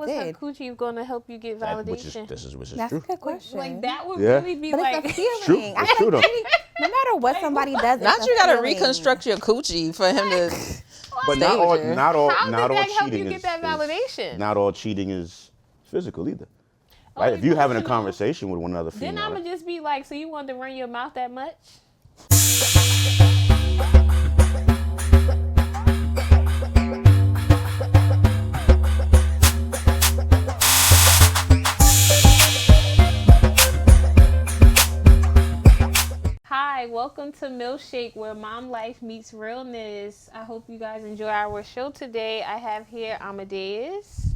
how is her coochie going to help you get validation? This is That's true. a good question. Like, that would really be but like... It's a feeling. It's true. It's true, though. No matter what somebody does, Not it's you a got to feeling. reconstruct your coochie for him to... But Stay with you. not all How does that help cheating you get that validation? Not all cheating is physical either. Right? If you're having a conversation with one other female. Then I'm going to just be like, so you wanted to run your mouth that much? Hi, welcome to Milfshake, where mom life meets realness. I hope you guys enjoy our show today. I have here Amadeus.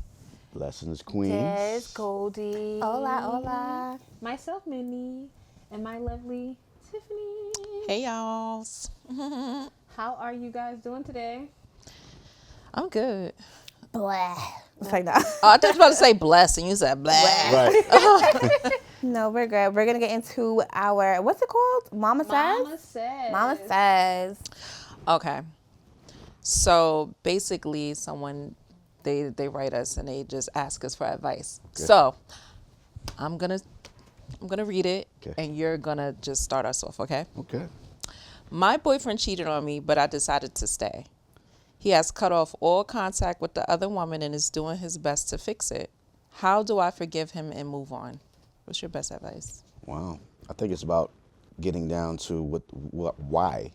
Blessings, queens. Des, Goldi. Hola, hola. Myself, Minnie. And my lovely Tiffany. Hey, y'all. How are you guys doing today? I'm good. Blah. It's like that. Oh, I thought you were about to say bless, and you said blah. Right. No, we're good. We're going to get into our, what's it called? Mama Says? Mama Says. Okay. So basically, someone, they write us and they just ask us for advice. Good. So I'm gonna read it, Okay. and you're gonna just start us off, okay? Okay. My boyfriend cheated on me, but I decided to stay. He has cut off all contact with the other woman and is doing his best to fix it. How do I forgive him and move on? What's your best advice? Wow. I think it's about getting down to why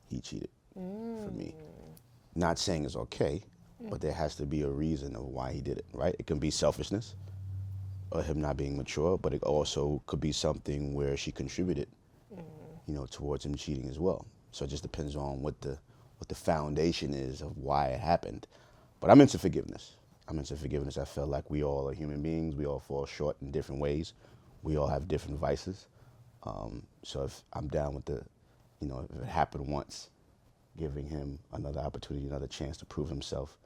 he cheated for me. Not saying it's okay, but there has to be a reason of why he did it, right? It can be selfishness or him not being mature, but it also could be something where she contributed, towards him cheating as well. So it just depends on what the foundation is of why it happened. But I'm into forgiveness. I feel like we all are human beings. We all fall short in different ways. We all have different vices. So if I'm down with if it happened once, giving him another opportunity, another chance to prove himself,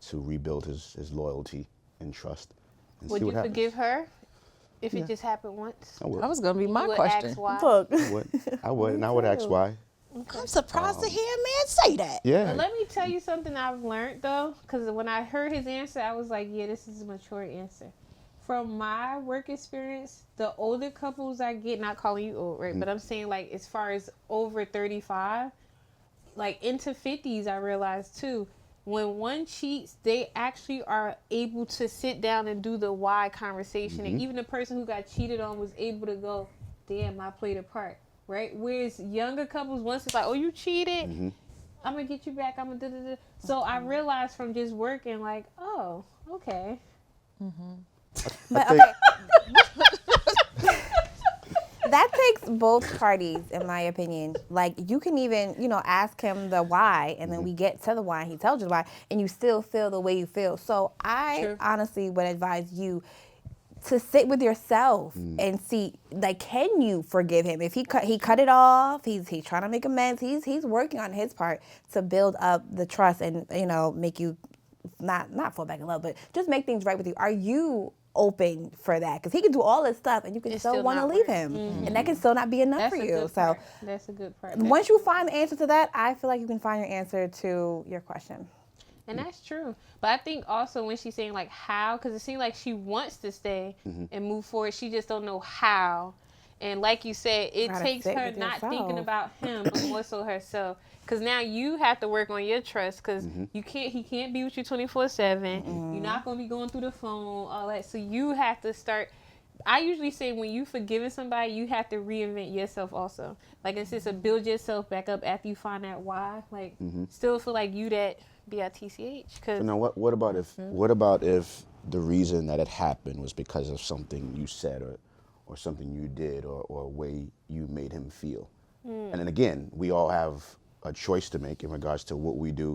to rebuild his loyalty and trust. And Would see you what happens. forgive her if it just happened once? I would. That was gonna be my You would question. ask why? Look. I would, and I would ask why. I'm surprised to hear a man say that. Yeah. But let me tell you something I've learned, though, because when I heard his answer, I was like, yeah, this is a mature answer. From my work experience, the older couples I get, not calling you old, right? But I'm saying, like, as far as over 35, like, into 50s, I realized, too, when one cheats, they actually are able to sit down and do the why conversation. And even the person who got cheated on was able to go, damn, I played a part. Right? Whereas younger couples, once it's like, oh, you cheated, I'm going to get you back, I'm going to da-da-da. So I realized from just working, like, oh, okay. But okay. That takes both parties, in my opinion. Like, you can even, ask him the why, and then we get to the why, and he tells you why, and you still feel the way you feel. So I honestly would advise you to sit with yourself and see, like, can you forgive him? If he cut it off, he's trying to make amends. He's working on his part to build up the trust and make you not fall back in love, but just make things right with you. Are you open for that? Because he can do all this stuff and you can still want to leave him, and that can still not be enough for you. So that's a good part. Once you find the answer to that, I feel like you can find your answer to your question. And that's true. But I think also when she's saying, like, how, because it seems like she wants to stay and move forward, she just don't know how. And like you said, it takes her not thinking about him, but more so herself. Because now you have to work on your trust, because he can't be with you 24/7. You're not going to be going through the phone, all that. So you have to start. I usually say when you forgiving somebody, you have to reinvent yourself also. Like, it's just to build yourself back up after you find out why. Like, still feel like you that bitch. So now, what about if the reason that it happened was because of something you said or something you did or a way you made him feel? And then again, we all have a choice to make in regards to what we do,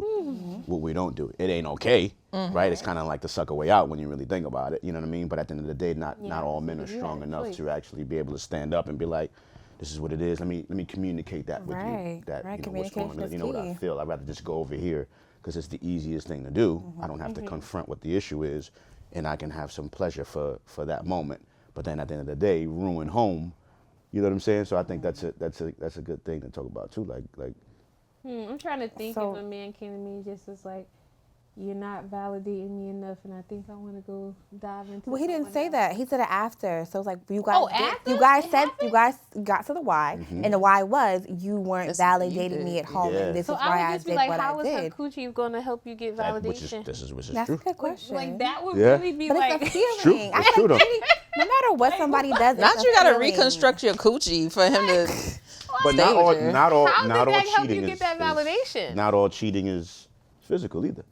what we don't do. It ain't okay, right? It's kind of like the sucker way out when you really think about it. You know what I mean? But at the end of the day, not all men are strong enough to actually be able to stand up and be like, this is what it is. Let me communicate that with you. That what's going on. What I feel. I'd rather just go over here because it's the easiest thing to do. I don't have to confront what the issue is, and I can have some pleasure for that moment. But then at the end of the day, ruin home. You know what I'm saying? So I think that's a good thing to talk about too. Like. I'm trying to think if a man came to me just as like, you're not validating me enough, and I think I want to go dive into. Well, he didn't someone say else. that. He said it after. So it's like you guys. Oh, after? You guys It said happened? you guys got to the why, and the why was you weren't This is what you validating me did. at home, Yeah. and this So is I why would I just be did like, what how I is her did. coochie going to help you get validation? This is That's true. a good question. Like that would Yeah. really be But like. it's a feeling. true. I It's true, think though. no matter what somebody does, Not it's you a gotta feeling. reconstruct your coochie for him to. But Stay not all, with you. not all, How not does all that help cheating you get is, that validation? not all cheating is physical either.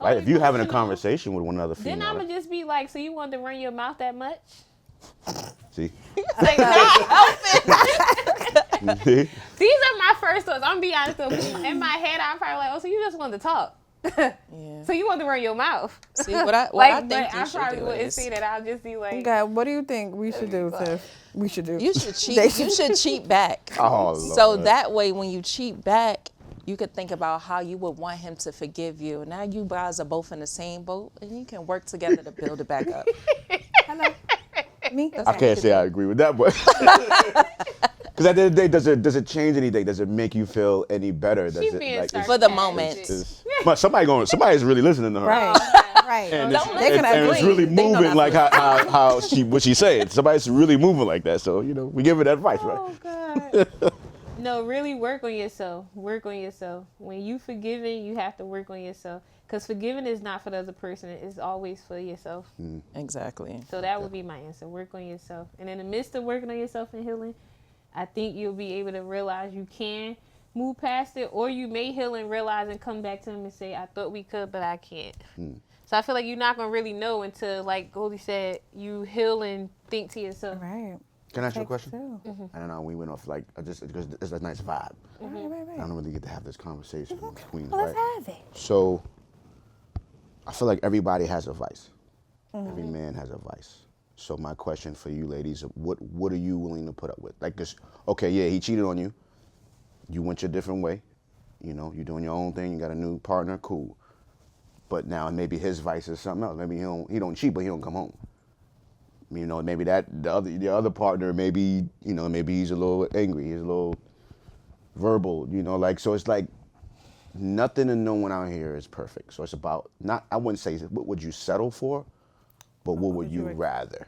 Oh, Right? If you're having a emotional. conversation with one other Then female, I'ma just be like, so you wanted to run your mouth that much? see, Like, see, these are my first thoughts. I'm gonna be honest though. In my head, I'm probably like, oh, so you just wanted to talk. Yeah. So you want to run your mouth. See what I Like, think but you I should probably do wouldn't is say that. I'll just be like, Okay, what do you think we should do, Tiff? We should do. you should cheat. You should cheat back. Oh, So Lord. that way, when you cheat back, you could think about how you would want him to forgive you. Now you guys are both in the same boat, and you can work together to build it back up. Hello. Me? I can't say I agree with that, but because at the end of the day, does it change anything? Does it make you feel any better? Does She it being like sarcastic. For the moment. but somebody's really listening to her. Right. Right. And, They can and it's agree. really They know moving that's like how what she said. Somebody's really moving like that. So we give her that advice, right? oh god. No, really work on yourself. Work on yourself. When you forgiving, you have to work on yourself. Because forgiving is not for the other person. It's always for yourself. Exactly. So that would be my answer. Work on yourself. And in the midst of working on yourself and healing, I think you'll be able to realize you can move past it, or you may heal and realize and come back to him and say, I thought we could, but I can't. So I feel like you're not going to really know until, like Goldi said, you heal and think to yourself. Right. Can I ask you a Takes question? two. I don't know. We went off like just because it's a nice vibe. Right. I don't really get to have this conversation amongst queens, Well, let's right? have it. So I feel like everybody has a vice. Every man has a vice. So my question for you ladies, what are you willing to put up with? Like this, okay, yeah, he cheated on you. You went your different way. You're doing your own thing. You got a new partner, cool. But now maybe his vice is something else. Maybe he don't cheat, but he don't come home. Maybe that the other partner, maybe he's a little angry. He's a little verbal. So it's like nothing and no one out here is perfect. So it's about I wouldn't say what would you settle for, but what would you rather?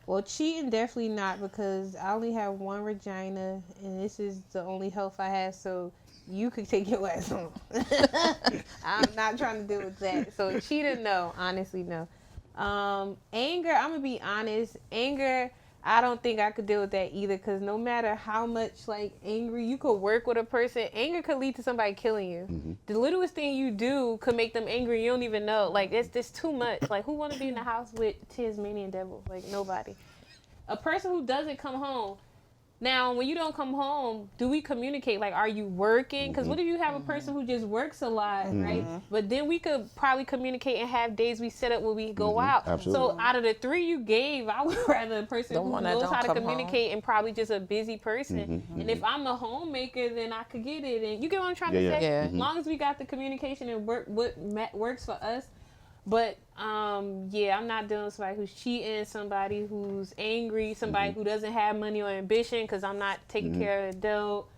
Well, cheating definitely not, because I only have one vagina and this is the only health I have, so you could take your ass home. I'm not trying to deal with that. So cheating, no. Honestly, no. Anger, I'm gonna be honest. Anger, I don't think I could deal with that either, because no matter how much angry you could work with a person, anger could lead to somebody killing you. The littlest thing you do could make them angry. You don't even know. It's too much. Who want to be in the house with Minnie and Des? Nobody. A person who doesn't come home. Now, when you don't come home, do we communicate? Are you working? Because what if you have a person who just works a lot, right? But then we could probably communicate and have days we set up where we go out. Absolutely. So out of the three you gave, I would rather a person The who one that knows don't how to come communicate and probably just a busy person. And if I'm a homemaker, then I could get it. And you get what I'm trying to say? Yeah. As long as we got the communication and what works for us. But I'm not dealing with somebody who's cheating, somebody who's angry, somebody who doesn't have money or ambition, because I'm not taking care of the adult.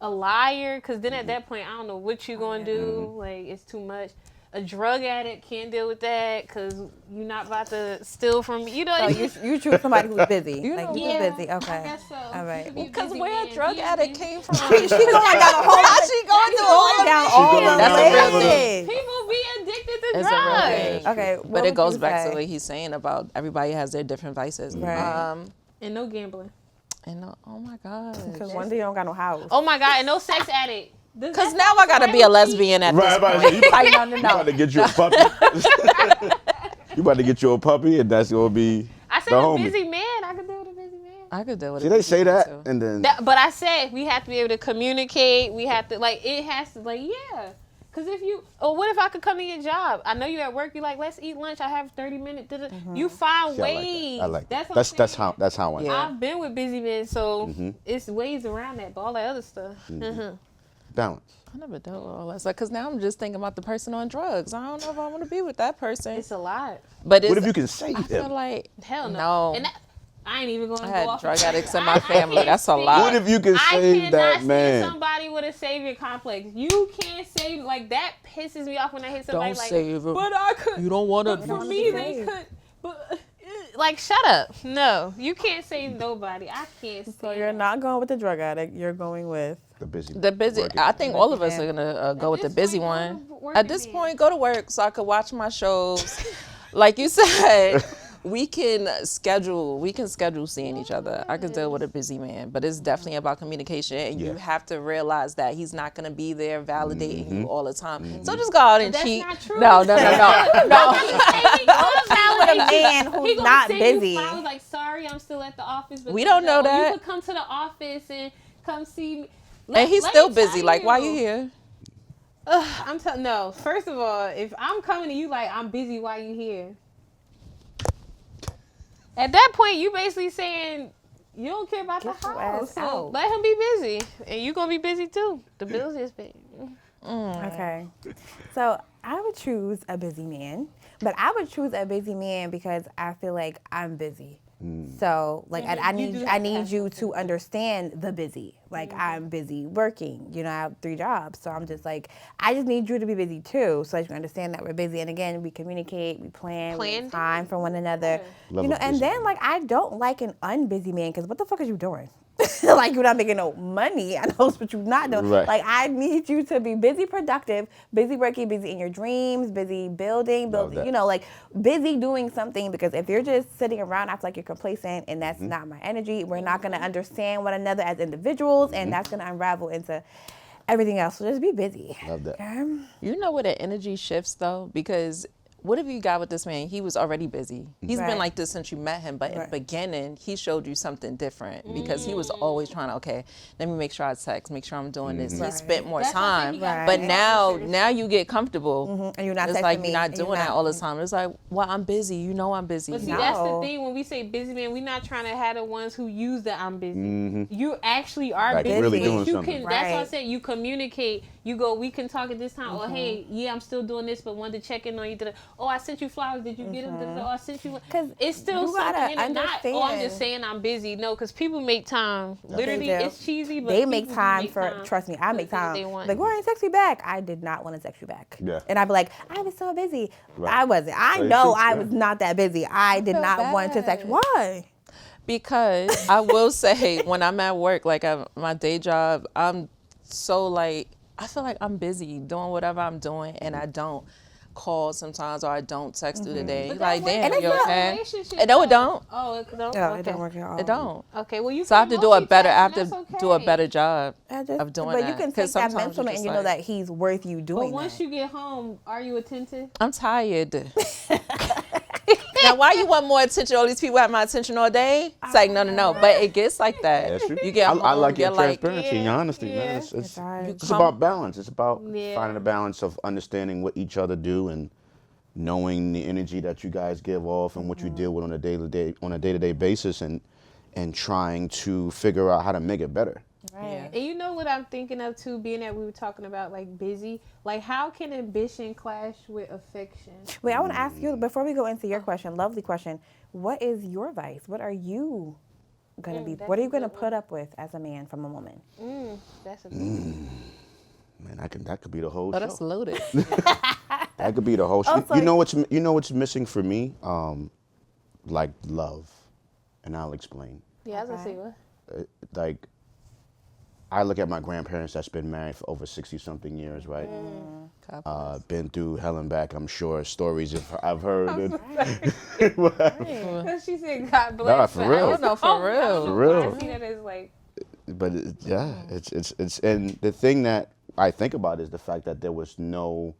A liar, because then at that point I don't know what you're gonna do. It's too much. A drug addict, can't deal with that, because you're not about to steal from me. You choose somebody who's busy. Who's Yeah, busy. I Okay. guess so. All right. Because where a drug addict came from? She going down a whole. How she going through all down She all going the down That's a real ways. People be addicted to It's a real drugs. thing. Okay, But what it would goes you back say? to what he's saying about everybody has their different vices. Right. And no gambling. Oh my God. Because one day you don't got no house. Oh my God, and no sex addict. Because now I gotta be a lesbian at this point. You Like, about to get you a puppy. You about to get you a puppy, and that's gonna be I said the a homie. busy man. I could deal with a busy man. I could deal with See, it. they say that, too. and then But I said we have to be able to communicate. We have to it has to yeah. Because if you, what if I could come to your job? I know you at work. You let's eat lunch. I have 30 minutes. You find See, ways. I like that. That's That's how I am. Yeah. I've been with busy men, so it's ways around that. But all that other stuff. Balance. I never dealt with all that stuff because now I'm just thinking about the person on drugs. I don't know if I want to be with that person. It's a lot. But What if you can save I feel him? like Hell no. No. And I ain't even gonna I go had off. drug of addicts in I- my I family. can't That's a stand- lot. What if you could I save cannot that stand man? somebody with a savior complex. You can't save like that. Pisses me off when I hit somebody Don't like. save him. But I could. You don't want But to. for wanna me, be they saved. could. But like, shut up. No, you can't save nobody. I can't. So stand you're it. not going with the drug addict. You're going with. The busy. The busy. working. I think all of us man. are gonna go with the this busy point, one. go to work At this again. point, go to work so I could watch my shows. Like you said, we can schedule seeing each other. I could deal with a busy man, but it's definitely about communication, and you Yeah. have to realize that he's not gonna be there validating you all the time. So just go out and That's cheat. not true. No. With a man He who's gonna not send busy. You flowers like, sorry, I'm still at the office. But We don't know or that. You could come to the office and come see me. And he's Let still me busy. tell Like, why you here? I'm telling. No, first of all, if I'm coming to you like I'm busy, why you here? At that point, you basically saying you don't care about Get the your house. ass So out. let him be busy, and you gonna be busy too. The bills is paid. Okay. So I would choose a busy man, but I would choose a busy man because I feel like I'm busy. So like And I you need do I have need passion you for to understand the busy. Like I'm busy working. You know, I have 3 jobs. So I'm just like I just need you to be busy too, so that you can understand that we're busy. And again, we communicate, we plan Plan make time for one another. Love You know, a and busy then man. like I don't like an unbusy man because what the fuck is you doing? Like you're not making no money. I know what you're not doing. Right. Like I need you to be busy, productive, busy working, busy in your dreams, busy building, Love that. you know, like busy doing something. Because if you're just sitting around, I feel like you're complacent, and that's not my energy. We're not gonna understand one another as individuals, and that's gonna unravel into everything else. So just be busy. Love that. Okay? You know where the energy shifts though, because what if you got with this man? He was already busy. He's Right. been like this since you met him, but in the Right. beginning, he showed you something different because he was always trying to, okay, let me make sure I text, make sure I'm doing this. He Right. spent more That's why I said time, you gotta but fix now certain you get comfortable. And you're not It's texting like me, you're not and you're doing that not- all the time. It's like, well, I'm busy. You know I'm busy. But see, No. that's the thing. When we say busy man, we're not trying to have the ones who use the I'm busy. You actually are Like busy. really but doing you something. Can, that's why I Right. said you communicate. You go, we can talk at this time. Or hey, yeah, I'm still doing this, but wanted to check in on you. Oh, I sent you flowers. Did you get them? Oh, I sent you. 'Cause it's still you gotta something in it. Not, oh, I'm understand. just saying I'm busy. No, because people make time. Literally, do. it's cheesy, but They make people do time make for. time Trust me, I make for things time. they want. Like, why didn't you text me back? I did not want to text you back. Yeah. And I'd be like, I was so busy. Right. I wasn't. I So you know should- I yeah. was not that busy. I did feel not want to text. bad. Why? Because I will say, when I'm at work, like my day job, I'm so like, I feel like I'm busy doing whatever I'm doing, and I don't call sometimes, or I don't text through the day. But Like, that damn, it's you not a okay? relationship, And no, it though. don't. Oh, it don't. Yeah, okay. it don't work at all. It don't. Okay, well you. So I have to do a better. I have to multitask, do a that's better okay. job I just, of doing but that. you can 'Cause take that sometimes mental you're and just you know like, that he's worth you doing But once that. you get home, are you attentive? I'm tired. Now, why you want more attention? All these people have my attention all day. It's like no. But it gets like that. That's true. You get home, I like your you're like, transparency and your honesty, yeah. man. It's, It's hard. it's about balance. It's about Yeah. finding a balance of understanding what each other do and knowing the energy that you guys give off and what you deal with on a day-to-day basis, and trying to figure out how to make it better. Right. And you know what I'm thinking of too, being that we were talking about like busy, like how can ambition clash with affection? Wait, I want to ask you before we go into your question, lovely question. What is your vice? What are you gonna be? that's What are a you gonna good put up with as a man from a woman? That's a Man, that could be the whole oh, show. that's loaded. That could be the whole show. Also- You know what's missing for me? Like love, and I'll explain. yeah. I was gonna say what? Like, I look at my grandparents that's been married for over 60-something years, right? Been through hell and back, I'm sure. Stories I've heard. Because she said God bless. Nah, for her. real. I was- No, for real. For real. I see that as like. But it's and the thing that I think about is the fact that there was no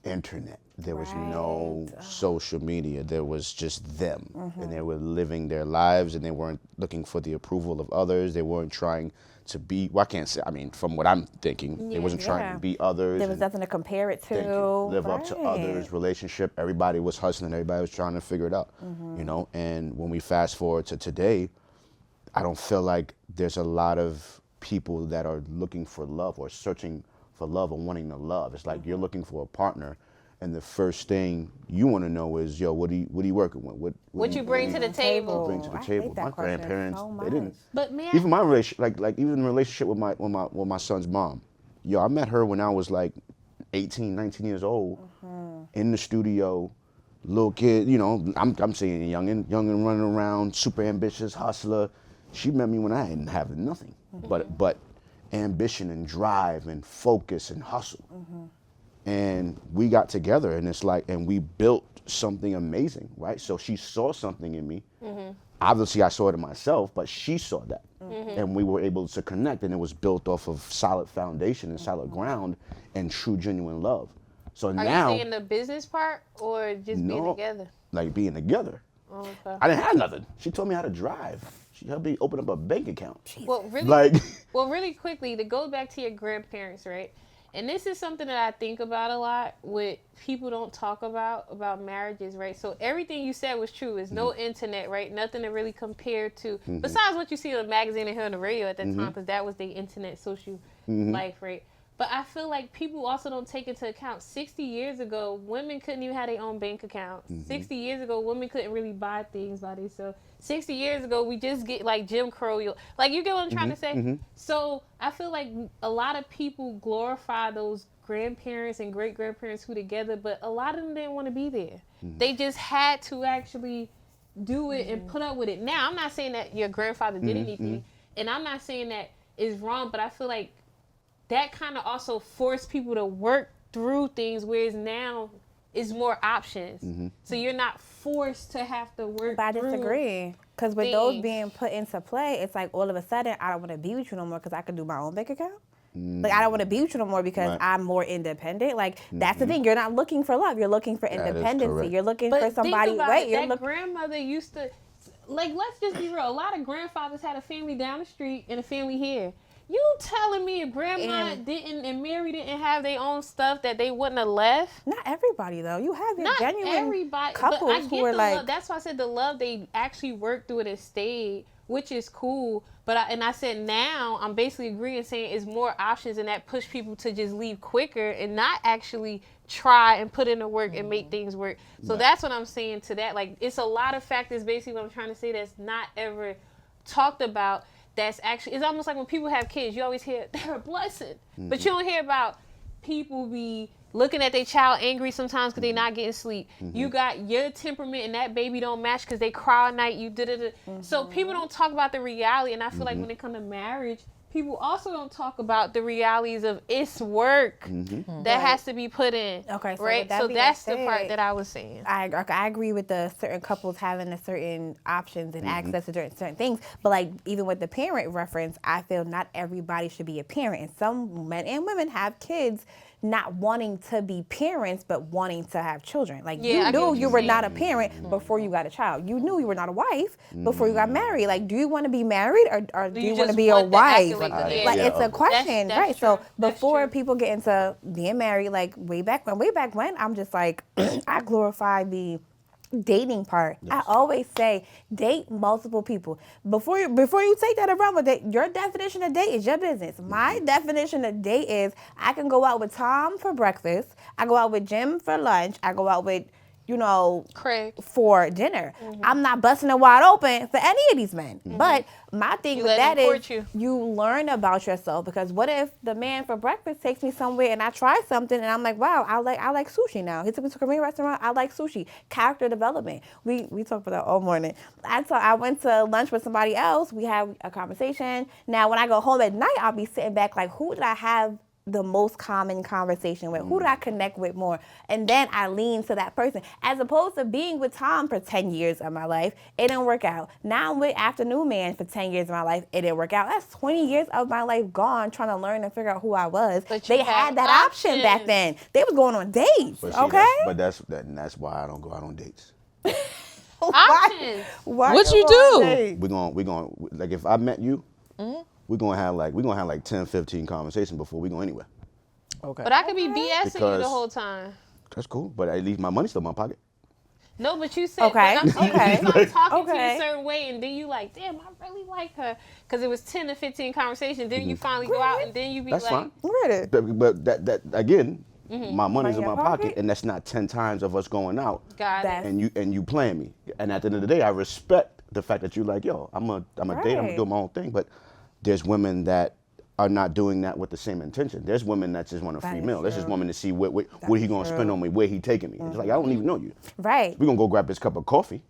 internet, there was no social media, there was just them, and they were living their lives, and they weren't looking for the approval of others. They weren't trying to be. Well, I can't say. I mean, from what I'm thinking, they wasn't trying Yeah. to be others. There was and nothing to compare it to. thank you, live up to Right. others. Relationship. Everybody was hustling. Everybody was trying to figure it out. You know. And when we fast forward to today, I don't feel like there's a lot of people that are looking for love or searching for love or wanting to love. It's like you're looking for a partner, And the first thing you want to know is, yo, what are you working with? What you bring to the table? Bring to the I table. hate that My question grandparents, so they didn't. much. But man, Even my relationship, like even the relationship with my son's mom. Yo, I met her when I was like 18, 19 years old, in the studio, little kid. You know, I'm saying young and running around, super ambitious, hustler. She met me when I didn't have nothing, but ambition and drive and focus and hustle. And we got together, and it's like, and we built something amazing, right? So she saw something in me. Obviously, I saw it in myself, but she saw that. And we were able to connect, and it was built off of solid foundation and solid ground and true, genuine love. So are now, you saying the business part or just being together? like being together. Oh, okay. I didn't have nothing. She taught me how to drive. She helped me open up a bank account. Well, really, Like, really quickly, to go back to your grandparents, right? And this is something that I think about a lot, what people don't talk about marriages, right? So everything you said was true. There's no internet, right? Nothing to really compare to, besides what you see on the magazine and hear on the radio at that time, because that was the internet social life, right? But I feel like people also don't take into account 60 years ago, women couldn't even have their own bank account. 60 years ago, women couldn't really buy things by themselves. 60 years ago, we just get like Jim Crow. Like, you get what I'm trying to say? So I feel like a lot of people glorify those grandparents and great-grandparents who together, but a lot of them didn't want to be there. They just had to actually do it and put up with it. Now, I'm not saying that your grandfather did anything, and I'm not saying that is wrong, but I feel like that kind of also forced people to work through things, whereas now it's more options. So you're not forced to have to work But I through disagree. Because with things. those being put into play, it's like all of a sudden, I don't want to be with you no more because I can do my own bank account. Like, I don't want to be with you no more because I'm more independent. Like, that's the thing. You're not looking for love. You're looking for independency. correct. You're looking But for somebody. think about Right? it, that grandmother used to, like, let's just be real. A lot of grandfathers had a family down the street and a family here. You telling me a grandma didn't and Mary didn't have their own stuff that they wouldn't have left? Not everybody, though. You have your Not genuine everybody, couples but I who get are the like, love. That's why I said the love, they actually worked through it and stayed, which is cool. But I said now I'm basically agreeing, saying it's more options, and that push people to just leave quicker and not actually try and put in the work and make things work. So that's what I'm saying to that. Like, it's a lot of factors, basically what I'm trying to say, that's not ever talked about. That's actually, it's almost like when people have kids, you always hear they're a blessing, but you don't hear about people be looking at their child angry sometimes because they're not getting sleep. You got your temperament and that baby don't match because they cry all night. You did it. So people don't talk about the reality, and I feel like when it comes to marriage, people also don't talk about the realities of it's work that has to be put in. Okay, so right. with that So being that's the said, part that I was saying. I agree with the certain couples having the certain options and access to certain things. But like even with the parent reference, I feel not everybody should be a parent. And some men and women have kids not wanting to be parents, but wanting to have children. Like Yeah, I you get knew what you you're were saying. not a parent before you got a child. You knew you were not a wife before you got married. Like, do you want to be married or do you want to just be a want the wife? accolades? Like, Yeah. it's a question, That's right? true. So That's before true. people get into being married, like way back when, I'm just like, I glorify the dating part. I always say date multiple people. Before you take that around with it, your definition of date is your business. My definition of date is I can go out with Tom for breakfast, I go out with Jim for lunch, I go out with Craig. for dinner. I'm not busting it wide open for any of these men. But my thing You with let that them is court you learn about yourself, because what if the man for breakfast takes me somewhere and I try something and I'm like, wow, I like sushi now. He took me to a Korean restaurant. I like sushi. Character development. We talk about that all morning. I went to lunch with somebody else. We had a conversation. Now when I go home at night, I'll be sitting back like, who did I have the most common conversation with? Who did I connect with more? And then I lean to that person. As opposed to being with Tom for 10 years of my life, it didn't work out. Now I'm with Afternoon Man for 10 years of my life, it didn't work out. That's 20 years of my life gone trying to learn and figure out who I was. But you they had have that option back options. then. They was going on dates, but see, okay? that's why I don't go out on dates. Options. Why What'd go you on do? dates? We're going like if I met you, we're gonna have like 10, 15 conversations before we go anywhere. Okay. But I could be BSing you the Because- whole time. That's cool, but at least my money's still in my pocket. No, but you said, Okay, but I'm saying okay, you start talking to you okay. a certain way, and then you like, damn, I really like her, because it was 10 to 15 conversations. Then you finally go out, and then you be That's like, fine. Ready? But that again, My money's in my pocket, and that's not 10 times of us going out. Got it. And you playing me. And at the end of the day, I respect the fact that you're like, yo, I'm a date, I'm gonna do my own thing. But there's women that are not doing that with the same intention. There's women that just want a free meal. There's just women to see what he gonna spend on me, where he taking me. It's like, I don't even know you. Right. We're gonna go grab this cup of coffee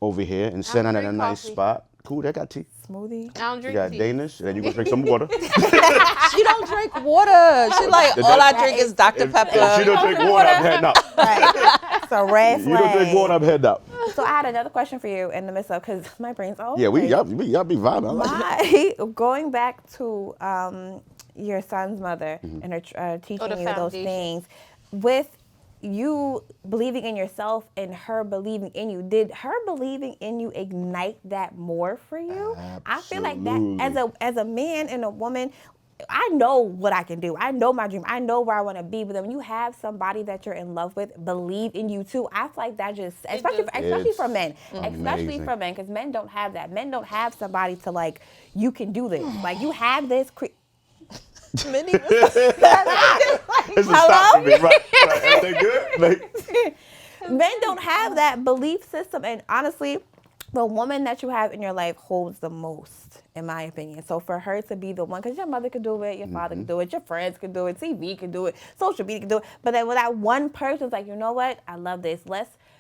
over here and sit down at a nice spot. Cool, they got tea. Smoothie. I don't drink You got tea. Danish, and then you gonna drink some water. She don't drink water. She like, all I drink is Dr. Pepper. If she don't drink water, I'm heading out. Right. It's a red flag. You don't drink water, I'm heading out. So I had another question for you in the midst of, because my brain's all Yeah, over. y'all be vibing. I like it. Going back to your son's mother and her teaching the you those foundation. things, with you believing in yourself and her believing in you, did her believing in you ignite that more for you? I feel like that as a man and a woman, I know what I can do. I know my dream. I know where I want to be. But then when you have somebody that you're in love with believe in you too, I feel like that just, especially for men, especially for men, because men don't have that. Men don't have somebody to like, you can do this. Like you have this. Minnie It's a stop for me, right? Everything good? Like, Men don't have that belief system, and honestly, the woman that you have in your life holds the most, in my opinion. So for her to be the one, because your mother could do it, your father could do it, your friends could do it, TV could do it, social media could do it, but then when that one person's like, you know what, I love this,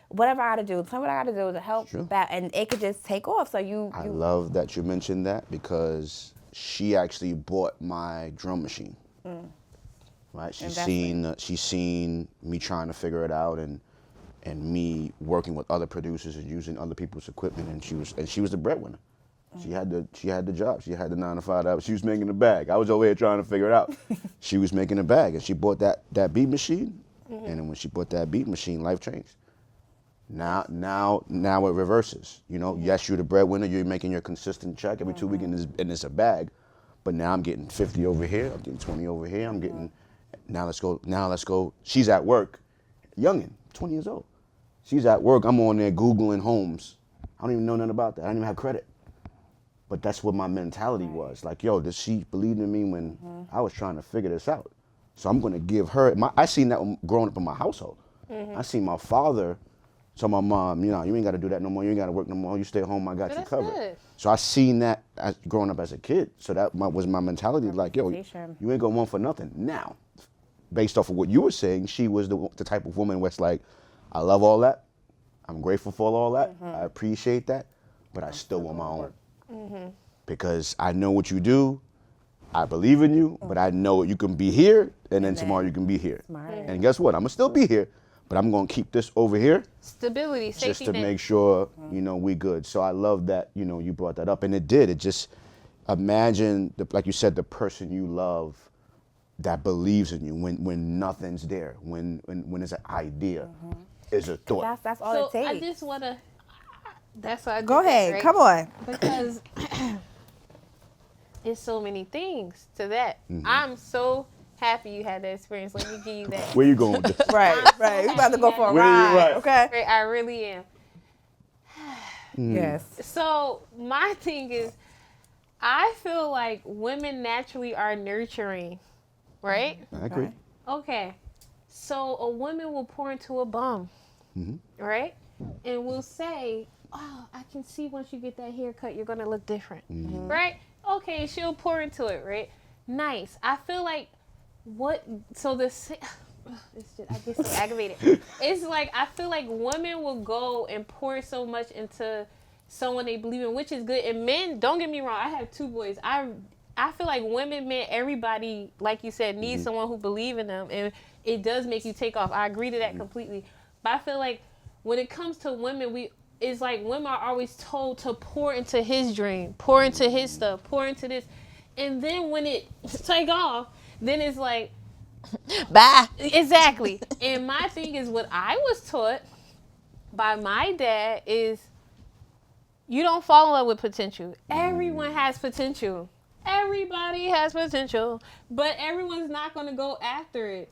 whatever I gotta do, tell me what I gotta do to help that, and it could just take off. So I love that you mentioned that, because she actually bought my drum machine. Right? She's seen me trying to figure it out, and me working with other producers and using other people's equipment, and she was the breadwinner. She had the job. She had the 9 to 5 hours. She was making the bag. I was over here trying to figure it out. She was making the bag, and she bought that beat machine. And then when she bought that beat machine, life changed. Now it reverses. You know, yes, you're the breadwinner. You're making your consistent check every 2 weeks, and it's a bag. But now I'm getting 50 over here. I'm getting 20 over here. I'm getting. Now let's go. She's at work, youngin', 20 years old. She's at work. I'm on there Googling homes. I don't even know nothing about that. I don't even have credit. But that's what my mentality was. Like, yo, does she believe in me when I was trying to figure this out? So I'm gonna give her. I seen that growing up in my household. I seen my father tell my mom, you ain't got to do that no more. You ain't got to work no more. You stay home. I got you covered. Good. So I seen that growing up as a kid. So that was my mentality. Like, yo, you ain't gonna want for nothing. Now, based off of what you were saying, she was the type of woman where it's like, I love all that. I'm grateful for all that. I appreciate that. But I still want my own. Because I know what you do. I believe in you. But I know you can be here. And then tomorrow you can be here. And guess what? I'm going to still be here. But I'm going to keep this over here. Stability, safety just to net. make sure, we good. So I love that, you brought that up. And it did. It just, imagine, like you said, the person you love that believes in you when nothing's there, when it's an idea, is a thought. That's all it takes. I just want to, that's why I Go did that, ahead, right? come on. Because it's so many things to that. I'm so happy you had that experience. Let me give you that. Where you going with this? Right. We about to go for a Where you ride. right? Okay. Right, I really am. Yes. So my thing is, I feel like women naturally are nurturing, right? I agree. Okay. So a woman will pour into a bum, right? And will say, oh, I can see once you get that haircut, you're going to look different, right? Okay, she'll pour into it, right? Nice. I feel like I get so aggravated. It's like, I feel like women will go and pour so much into someone they believe in, which is good. And men, don't get me wrong, I have 2 boys. I feel like women, men, everybody, like you said, needs someone who believes in them. And it does make you take off. I agree to that completely. But I feel like when it comes to women, it's like women are always told to pour into his dream, pour into his stuff, pour into this. And then when it take off, then it's like, bye. Exactly. And my thing is, what I was taught by my dad is, you don't fall in love with potential. Everyone has potential. Everybody has potential, but everyone's not going to go after it.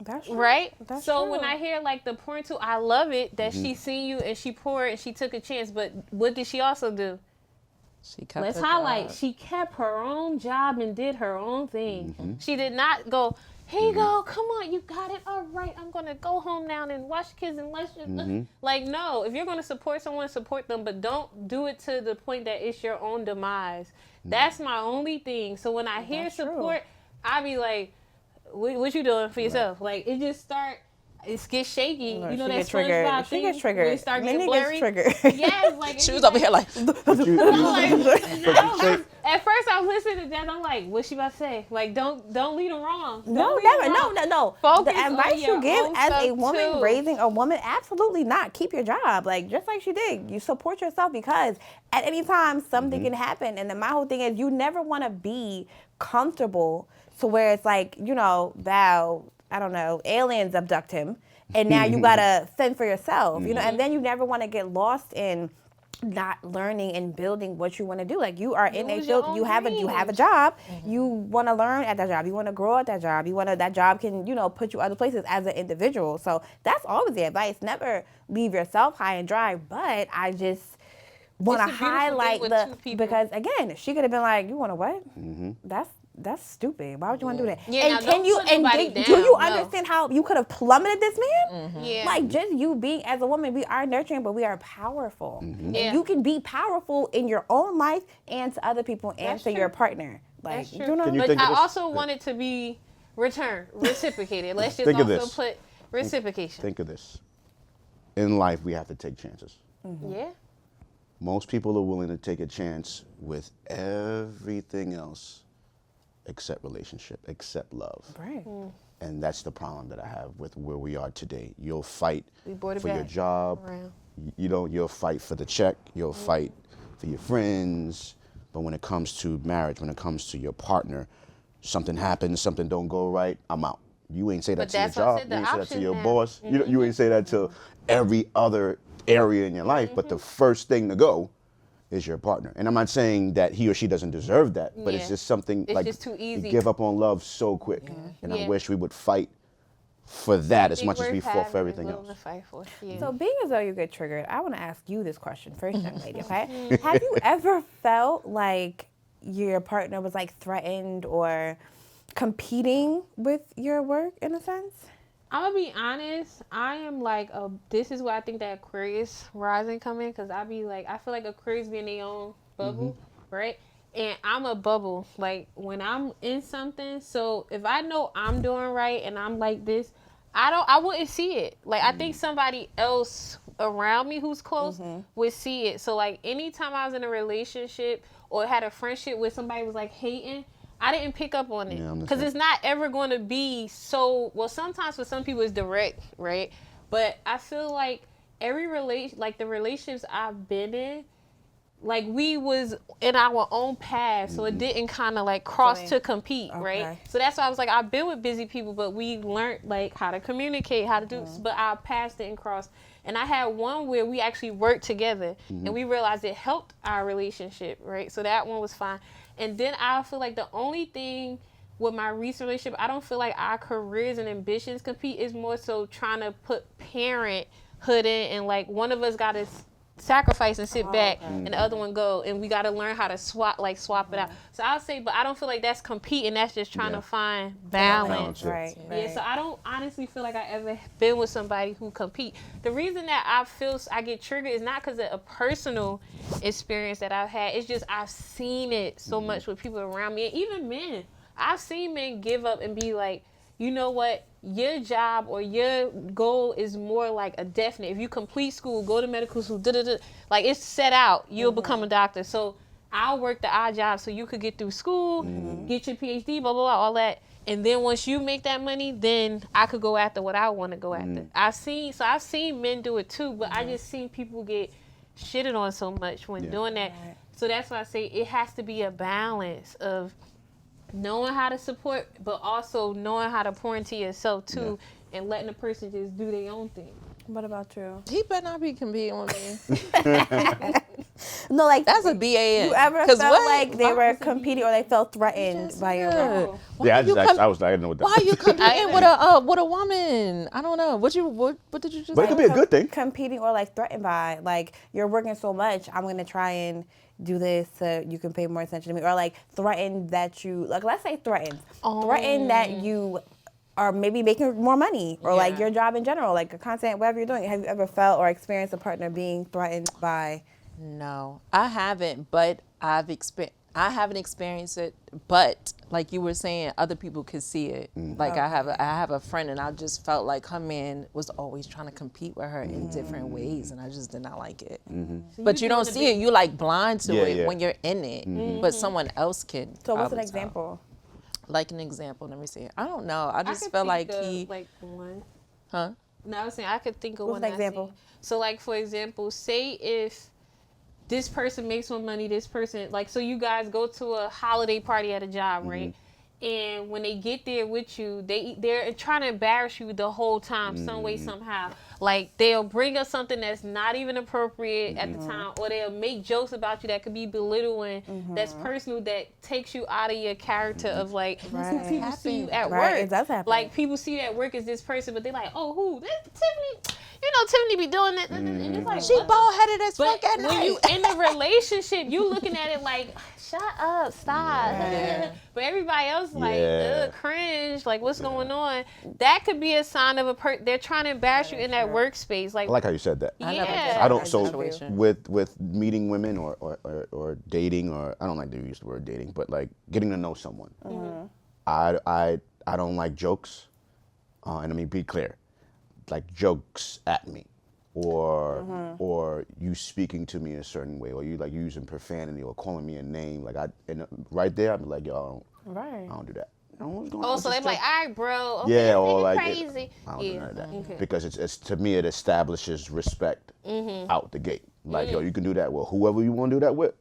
That's true. Right? That's so true. when I hear like the pouring to, I love it that she seen you and she poured and she took a chance. But what did she also do? She kept Let's her highlight. job. She kept her own job and did her own thing. She did not go, here you go, come on, you got it, all right, I'm gonna go home now and watch kids and let's just like, no, if you're gonna support someone, support them, but don't do it to the point that it's your own demise. That's my only thing. So when I hear support, I be like, what you doing for yourself? Like, it just gets shaky. No, you know she that gets triggered. SpongeBob She thing? gets triggered. When it start getting Minnie blurry. gets triggered. Yes, like She was over here like, at first I was listening to that. I'm like, what's she about to say? Like, don't lead them wrong. No, Don't lead never. them wrong. No. Focus The advice on your you give own as a stuff, woman too. raising a woman, absolutely not. Keep your job. Like, just like she did. You support yourself because at any time something can happen. And then my whole thing is you never want to be comfortable to where it's like, Val, I don't know, aliens abduct him. And now you gotta fend for yourself, and then you never want to get lost in not learning and building what you want to do. Like, you are in a field, you have a job, you want to learn at that job, you want to grow at that job, that job can put you other places as an individual. So that's always the advice. Never leave yourself high and dry. But I just want to highlight because again, she could have been like, you want to what? That's stupid. Why would you want to do that? Yeah, and do you understand how you could have plummeted this man? Yeah. Like, just you being, as a woman, we are nurturing, but we are powerful. Yeah. And you can be powerful in your own life and to other people and That's to true. your partner. Like, That's true. Can you But think of I this? also want it to be reciprocated. Let's just Think of also this. put reciprocation. Think of this. In life, we have to take chances. Yeah. Most people are willing to take a chance with everything else except relationship, except love. right. And that's the problem that I have with where we are today. You'll fight We brought it for your back job. around. You'll fight for the check. You'll fight for your friends. But when it comes to marriage, when it comes to your partner, something happens, something don't go right, I'm out. You ain't say that But to your that's why I job. said You the ain't say that to options your now. boss. You ain't say that to every other area in your life. But the first thing to go is your partner. And I'm not saying that he or she doesn't deserve that, but it's Yeah. just something It's like just too easy. you give up on love so quick. And I Yeah. wish we would fight for that as Think much as worth we fought having for and everything willing else. to fight for. Yeah. So being as though you get triggered, I want to ask you this question first, young lady, okay? Have you ever felt like your partner was like threatened or competing with your work in a sense? I'm gonna be honest. I am like this is where I think that Aquarius rising come in, because I feel like Aquarius be in their own bubble, right? And I'm a bubble. Like, when I'm in something, so if I know I'm doing right and I'm like this, I wouldn't see it. Like, I think somebody else around me who's close would see it. So like, anytime I was in a relationship or had a friendship where somebody was like hating, I didn't pick up on it, Yeah, I'm the because same. it's not ever going to be so, well, sometimes for some people it's direct, right? But I feel like the relationships I've been in, like, we was in our own path, so it didn't kind of like cross to compete, right? So that's why I was like, I've been with busy people, but we learned like how to communicate, how to do, but our paths didn't cross. And I had one where we actually worked together, and we realized it helped our relationship, right? So that one was fine. And then I feel like the only thing with my recent relationship, I don't feel like our careers and ambitions compete. Is more so trying to put parenthood in, and like one of us got to sacrifice and sit back, and the other one go, and we got to learn how to swap it out. So I'll say, but I don't feel like that's competing. That's just trying to find balance. Balance, yeah. Right. Yeah, so I don't honestly feel like I ever been with somebody who compete. The reason that I get triggered is not because of a personal experience that I've had. It's just I've seen it so much with people around me, and even men. I've seen men give up and be like, you know what? Your job or your goal is more like a definite. If you complete school, go to medical school, like it's set out, you'll become a doctor. So I'll work the odd job so you could get through school, get your PhD, blah, blah, blah, all that. And then once you make that money, then I could go after what I want to go after. I've seen men do it too, but I just seen people get shitted on so much when doing that. Right. So that's why I say it has to be a balance of knowing how to support, but also knowing how to pour into yourself too, and letting the person just do their own thing. What about you? he better not be competing with me. No, like, That's a BAN. you ever 'Cause felt what? like they were competing or they felt threatened by your work? Yeah, I you was like, I didn't know what that Why are you competing with a woman? I don't know. What did you just But it say? could be a good thing. Competing or like threatened by, like, you're working so much, I'm gonna try and do this so you can pay more attention to me, or like threatened that you, like, let's say threatened that you or maybe making more money, or like Yeah. your job in general, like a content, whatever you're doing. Have you ever felt or experienced a partner being threatened by? No, I haven't, but I haven't experienced it, but like you were saying, other people could see it. Like I have a friend, and I just felt like her man was always trying to compete with her in different ways, and I just did not like it. So But you don't see it. You like blind to it Yeah. when you're in it, but someone else can. So what's an probably tell. example? Like an example, let me see. I don't know. I just could feel think like of, he, like one. huh? No, I was saying I could think of What's one. an example? So like for example, say if this person makes more money, this person like so you guys go to a holiday party at a job, right? And when they get there with you, they're trying to embarrass you the whole time, some way, somehow. Like they'll bring up something that's not even appropriate at the time, or they'll make jokes about you that could be belittling, that's personal, that takes you out of your character of like who people see you at Right, work. it does happen. Like people see you at work as this person, but they're like, oh, who? This Tiffany. You know, Tiffany be doing it. And it's like, She what? bald-headed as But fuck at when night. you in a relationship, you looking at it like, shut up, stop. Yeah. But everybody else like, Yeah. cringe, like what's going on? That could be a sign of they're trying to embarrass you in that workspace. Like, I like how you said that. yeah. I don't. So Situation. with meeting women or dating, or I don't like to use the word dating, but like getting to know someone. I don't like jokes, and I mean be clear, like jokes at me, or you speaking to me a certain way, or you like using profanity or calling me a name. Like right there, I'm like, yo, I don't do that. You know, what's going on? so they're Just like, joke. all right, bro. Okay, Yeah, or nigga like crazy. I don't do none of that Okay. because it's to me it establishes respect out the gate. Like yo, you can do that with whoever you want to do that with,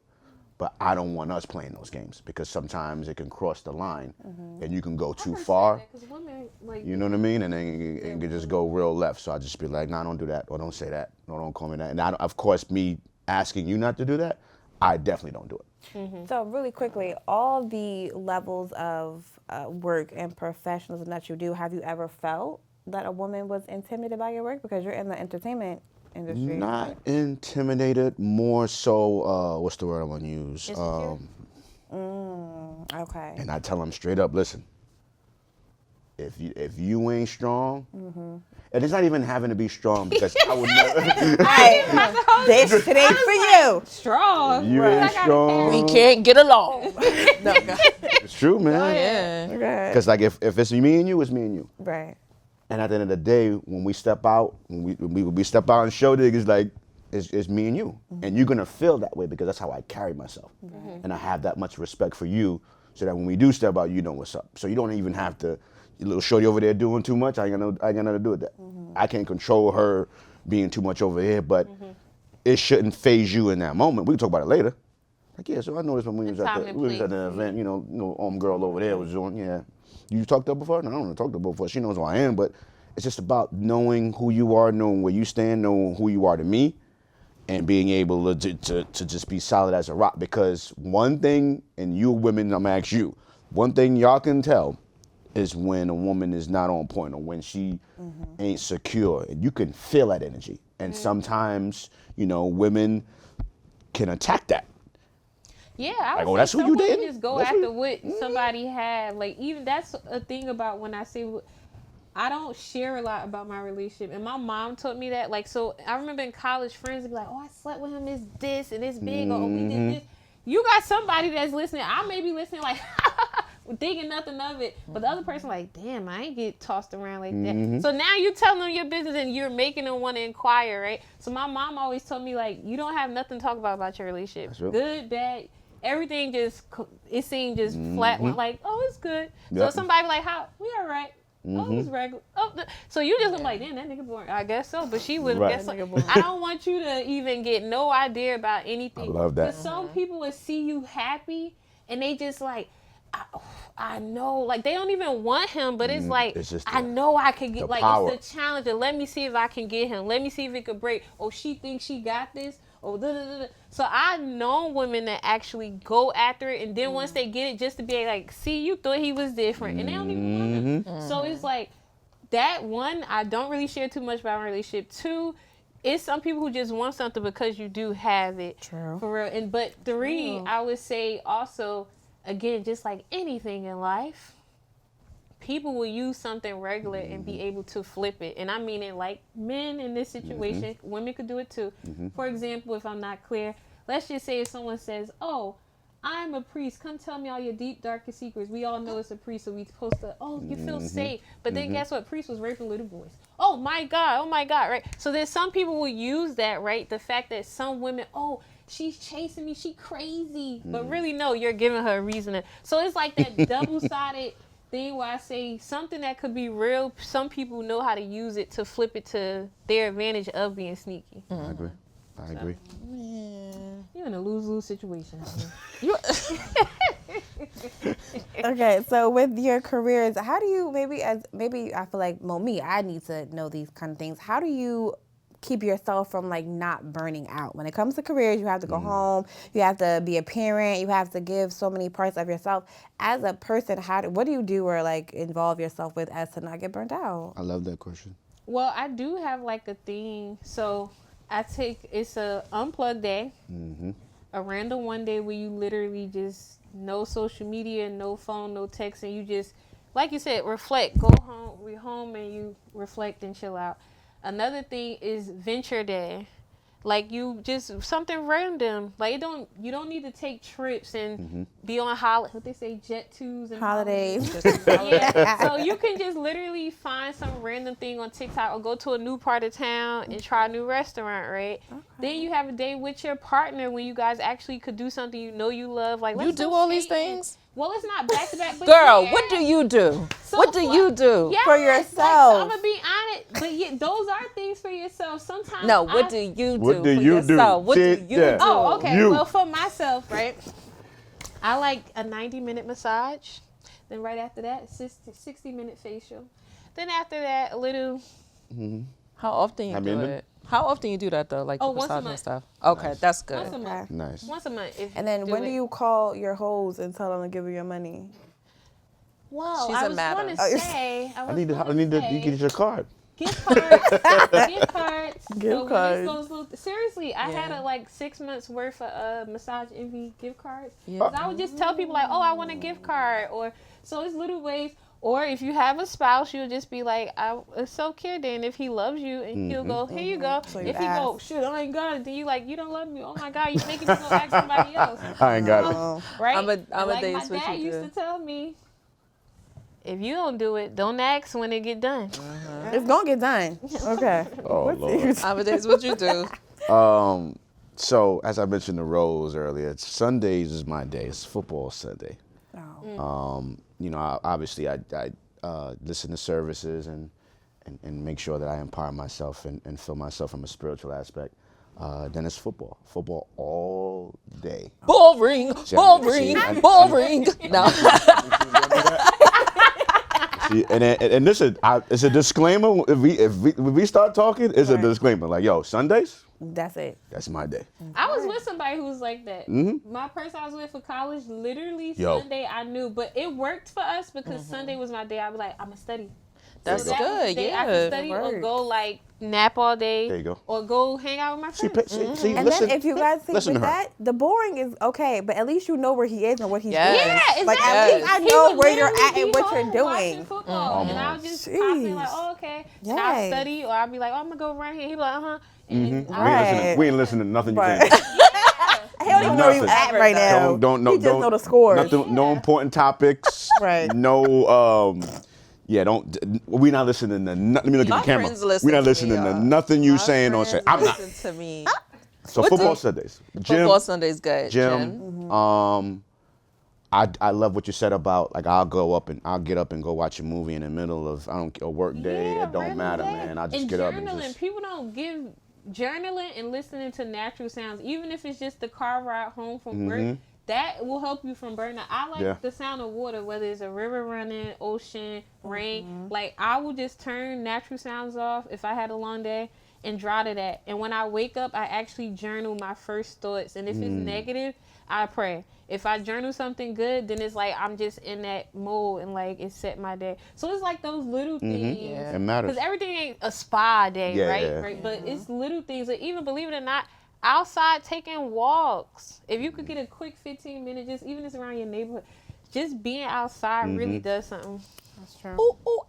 but I don't want us playing those games because sometimes it can cross the line and you can go too far. Because women, like, You know what I mean? And then it can just go real left. So I just be like, nah, don't do that, or don't say that, or don't call me that. And of course, me asking you not to do that, I definitely don't do it. So really quickly, all the levels of work and professionalism that you do, have you ever felt that a woman was intimidated by your work? Because you're in the entertainment industry. Not intimidated, more so, what's the word I want to use? Insecure? Okay. And I tell them straight up, listen, if you ain't strong, and it's not even having to be strong because I would never. This shit ain't for you. strong. You ain't strong. We can't get along. It's true, man. Yeah. Okay. Because like if it's me and you, it's me and you. Right. And at the end of the day, when we step out, when we step out and show niggas like it's me and you, and you're gonna feel that way because that's how I carry myself, and I have that much respect for you, so that when we do step out, you know what's up. So you don't even have to. Your little shorty over there doing too much. I ain't got nothing to do with that. I can't control her being too much over here, but it shouldn't phase you in that moment. We can talk about it later. Like yeah, so I noticed when we was at the event, you know, girl over there was doing yeah. You talked to her before? No, I don't talk to her before. She knows who I am, but it's just about knowing who you are, knowing where you stand, knowing who you are to me, and being able to just be solid as a rock. Because one thing, and you women, I'm gonna ask you, one thing y'all can tell is when a woman is not on point or when she ain't secure, and you can feel that energy. And sometimes, women can attack that. Yeah, I Like, would oh, that's say who some you women dating? just go That's who after you- what somebody had. Like, even that's a thing about when I say I don't share a lot about my relationship, and my mom taught me that. Like, so I remember in college, friends would be like, "Oh, I slept with him. It's this and it's big, or oh, we did this." You got somebody that's listening. I may be listening like thinking nothing of it, but the other person like, "Damn, I ain't get tossed around like that." So now you telling them your business and you're making them want to inquire, right? So my mom always told me like, you don't have nothing to talk about your relationship. That's real. Good, bad. Everything it seemed just flat. Like, oh, it's good. So Yep. somebody be like, how? We all right. Oh, it's regular. Oh, so you just like, damn, that nigga boring. I guess so, but she would Right. guess so. I don't want you to even get no idea about anything. I love that. Because some people would see you happy and they just like, I know, like they don't even want him, but it's like, it's just I know I could get, the like power. it's the challenge, and let me see if I can get him. Let me see if it could break. Oh, she thinks she got this. Oh, da, da, da, da. So I know women that actually go after it, and then once they get it, just to be like, see, you thought he was different, and they don't even want him. So it's like that. One, I don't really share too much about my relationship. Two, it's some people who just want something because you do have it. True. For real. And but three, I would say also, again, just like anything in life, people will use something regular and be able to flip it. And I mean it like men in this situation, women could do it too. For example, if I'm not clear, let's just say if someone says, oh, I'm a priest, come tell me all your deep, darkest secrets. We all know it's a priest, so we supposed to, oh, you feel safe. But then guess what? Priest was raping little boys. Oh my God, right? So there's some people will use that, right? The fact that some women, oh, she's chasing me, she crazy. But really, no, you're giving her a reason. So it's like that double-sided thing where I say something that could be real, some people know how to use it to flip it to their advantage of being sneaky. I agree. You're in a lose-lose situation. Okay, so with your careers, how do you maybe I feel like, well, me, I need to know these kind of things. How do you keep yourself from like not burning out? When it comes to careers, you have to go home, you have to be a parent, you have to give so many parts of yourself. As a person, what do you do or like involve yourself with as to not get burnt out? I love that question. Well, I do have like a thing. So it's a unplugged day, a random one day where you literally just no social media, no phone, no text, and you just, like you said, reflect. Go home, we're home, and you reflect and chill out. Another thing is venture day. Like you just something random. Like you don't need to take trips and be on what they say, jet twos and Holidays. Yeah. So you can just literally find some random thing on TikTok or go to a new part of town and try a new restaurant, right? Okay. Then you have a day with your partner when you guys actually could do something you know you love. Like You do all these things? Well, it's not back to back. Girl, yeah. what do you do? So what do you do? Yes, for yourself? Like, I'm gonna be honest, but yeah, those are things for yourself. Sometimes. No, what do you do What do for you yourself? do? What do you do? Oh, okay. You. Well, for myself, right? I like a 90-minute massage. Then right after that, 60-minute facial. Then after that, a little. How often you do it? How often you do that though? Like the once a massage and month. stuff. Okay, that's good. Once a month. Nice. Once a month. And then when do you call your hoes and tell them to give you your money? Well, She's I a was madam. going to say. I need to you get your card. Gift cards. Gift cards. Gift cards. Seriously, I had like 6 months worth of Massage Envy gift cards. Because I would just tell people like, oh, I want a gift card. Or so it's little ways. Or if you have a spouse, you'll just be like, it's so cute. Then if he loves you, and he'll go, here you go. So if he go, shit, I ain't got it. Then you like, you don't love me. Oh my God, you're making me go ask somebody else. I ain't got it. Right? Amadeus, like my what dad you used do? to tell me, if you don't do it, don't ask when it get done. It's gonna get done. Okay. Oh, Lord. Amadeus, what you do? So as I mentioned the roles earlier, Sundays is my day. It's football Sunday. You know, obviously I listen to services and make sure that I empower myself and fill myself from a spiritual aspect. Then it's football. Football all day. Boring. No. See, and this is it's a disclaimer. If we start talking, it's a disclaimer. Like, yo, Sundays, That's it. that's my day. I was with somebody who was like that. My person I was with for college, literally Sunday I knew, but it worked for us because Sunday was my day. I'd be like, I'm gonna study. That's So that was the good. day I Yeah. could study or go like nap all day. There you go. Or go hang out with my See, friends. see, And listen, then if you guys see listen with to her. that, the boring is okay, but at least you know where he is and what he's Yes. doing. Yeah, exactly. Like at least I He know would where you're literally at be and what home you're watching doing. football, and I'll just pop in like, oh, okay. And I'll Yes. study, or I'll be like, oh, I'm gonna go run here. He'll be like, uh-huh. And We ain't listening to nothing you Right. think. He don't even know where you at right now. Don't He just know the scores. Nothing, no important topics. Right. No. Yeah. Don't. We not listening to. Let me look My at the camera. friends listen We not to me, listening to y'all. nothing you My saying or friends say. I'm not. listen to me. So What football do- Sundays. Gym. Football Sunday's good. Gym. I love what you said about like I'll get up and go watch a movie in the middle of a work day. Yeah, It don't random matter, day. man. I just And get up and journaling, just. people don't give journaling and listening to natural sounds, even if it's just the car ride home from work. That will help you from burnout. I like the sound of water, whether it's a river running, ocean, rain. Like I will just turn natural sounds off if I had a long day and draw to that. And when I wake up, I actually journal my first thoughts. And if it's negative, I pray. If I journal something good, then it's like I'm just in that mode and like it set my day. So it's like those little things. Yeah. It matters. Because everything ain't a spa day, Yeah, right? yeah. Right. But it's little things. Like even believe it or not, outside taking walks. If you could get a quick 15 minutes, just even if it's around your neighborhood, just being outside really does something. That's true. Ooh, ooh,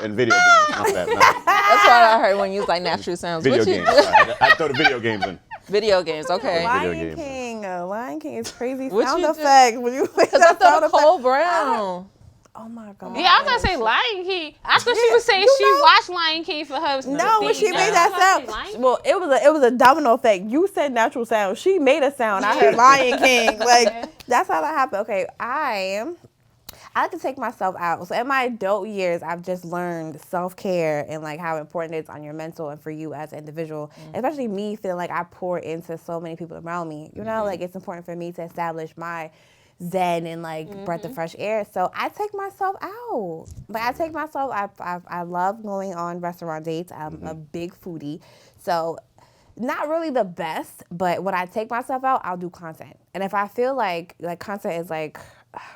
And video games. Not that. That's what I heard when you was like natural sounds. Video What you- games. I throw the video games in. Video games, okay. Video Lion games. King. Lion King is crazy What sound you do? effect. When you Because I thought of Cole Brown. Oh my god. Yeah, I was gonna say Lion King. I thought she was saying you she know- watched Lion King for her. No, when she thing. made I that was like, sound, well, it was a domino effect. You said natural sound. She made a sound. I heard Lion King. Like that's how that happened. Okay, I like to take myself out. So in my adult years, I've just learned self-care and like how important it is on your mental and for you as an individual. Especially me feeling like I pour into so many people around me. You know, like it's important for me to establish my zen and like breath of fresh air. So I take myself out. Like I take myself. I love going on restaurant dates. I'm a big foodie. So not really the best, but when I take myself out, I'll do content. And if I feel like content is like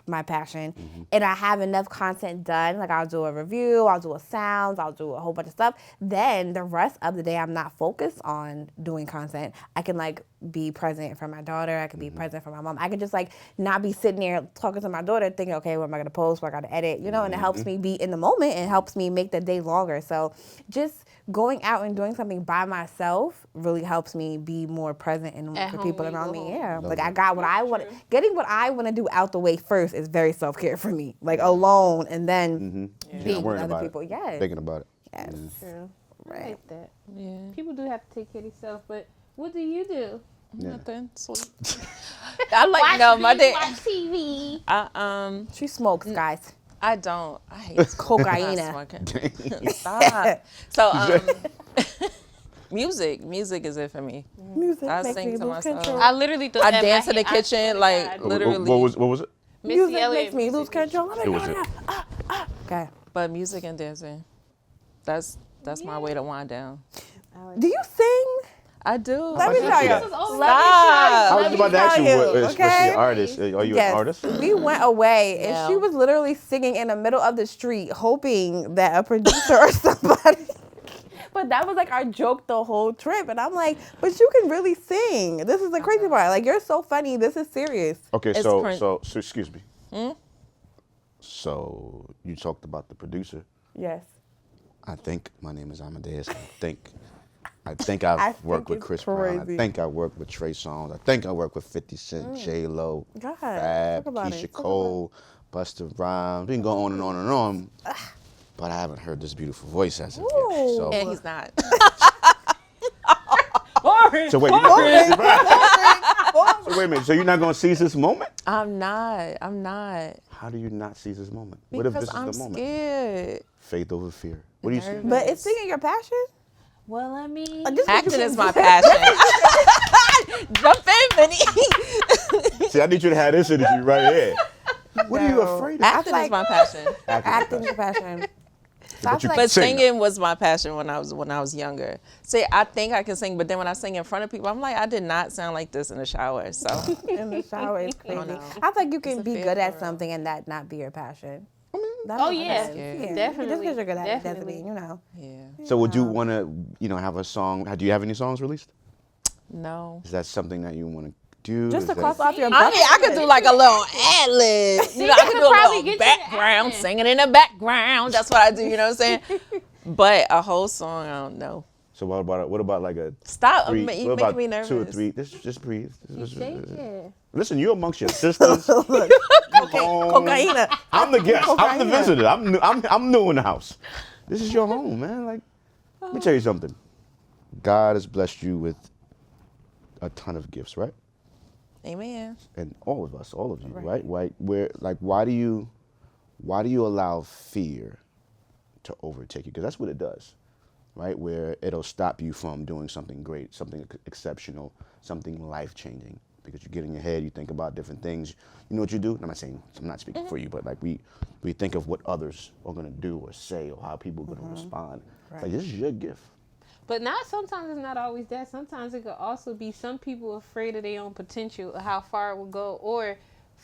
my passion and I have enough content done, like I'll do a review, I'll do a sounds, I'll do a whole bunch of stuff, then the rest of the day I'm not focused on doing content. I can like be present for my daughter, I can be present for my mom. I can just like not be sitting there talking to my daughter thinking, okay, what am I gonna post, what I gotta edit, you know, and it helps me be in the moment and helps me make the day longer. So just going out and doing something by myself really helps me be more present and At for home people when you around go me. home. Yeah, like I got what I want. Getting what I want to do out the way first is very self-care for me. Like alone and then You're being not with worrying other about people. it. Yes. Thinking about it. Yes. True. I Right. like that. Yeah. People do have to take care of themselves, but what do you do? Yeah. Nothing. Sleep. I like no my day. Watch TV. She smokes, guys. I don't. I hate Cocaine. smoking. Stop. So music is it for me. Music I makes sing me to lose myself. control. I literally thought I that dance in the I swear kitchen, to like God. literally. What was it? Missy Music Elliott makes me lose music. control. Who was it? Okay. But music and dancing, that's my way to wind down. Do you sing? I do. Let me much tell you you. do that? Stop. I was Let me about to ask you, tell you, what's okay? your artist? Are you an artist? We went away and Yeah. she was literally singing in the middle of the street, hoping that a producer or somebody. But that was like our joke the whole trip. And I'm like, but you can really sing. This is the crazy part. Like, you're so funny. This is serious. Okay, It's so excuse me. So you talked about the producer. Yes. I think my name is Amadeus. I think I've worked with it's Chris Brown. I crazy. think I worked with Trey Songz. I think I worked with 50 Cent, J-Lo, God, Fab, talk about Keshia it. Talk Cole, Busta Rhymes. We can go on and on and on. But I haven't heard this beautiful voice as of yet. Ooh. So, And he's not. so wait, you're not so wait a minute. So you're not going to seize this moment? I'm not. How do you not seize this moment? What if Because this is I'm the moment? scared. Faith over fear. What do you say? But is singing your passion? Well, I mean, Just Acting is my passion. Jump in, Minnie. See, I need you to have this energy right here. What are you No. afraid of? Acting is my passion. Acting is your passion. So I But you feel can But sing, singing was my passion when I was younger. See, I think I can sing, but then when I sing in front of people, I'm like, I did not sound like this in the shower. So in the shower is crazy. no. I feel like you can It's a be fair good at world. something and that not be your passion. That Oh, makes yeah. sense. Yeah. Definitely. Just because you're good at it doesn't Definitely. mean, you know. yeah, So would you want to, have a song? Do you have any songs released? no. Is that something that you want to do? Just Is to that- cross off your I bucket mean, I could do like a little ad lib. You know, I could could do a probably little get you background, acting. singing in the background. That's what I do. You know what I'm saying? But a whole song, I don't know. So what about like a Stop. three? You what making about me nervous. 2 or 3? Just breathe. shake it. Listen, you amongst your sisters. Cocaine. I'm the guest. I'm the Cocaine. visitor. I'm new in the house. This is your home, man. Like, let me tell you something. God has blessed you with a ton of gifts, right? Amen. And all of us, all of you, right? Why do you allow fear to overtake you? Because that's what it does, right? Where it'll stop you from doing something great, something exceptional, something life-changing. Because you get in your head, you think about different things. You know what you do? I'm not saying, I'm not speaking for you, but like we think of what others are gonna do or say or how people are gonna respond. Like, this is your gift. But sometimes it's not always that. Sometimes it could also be some people afraid of their own potential, or how far it will go, or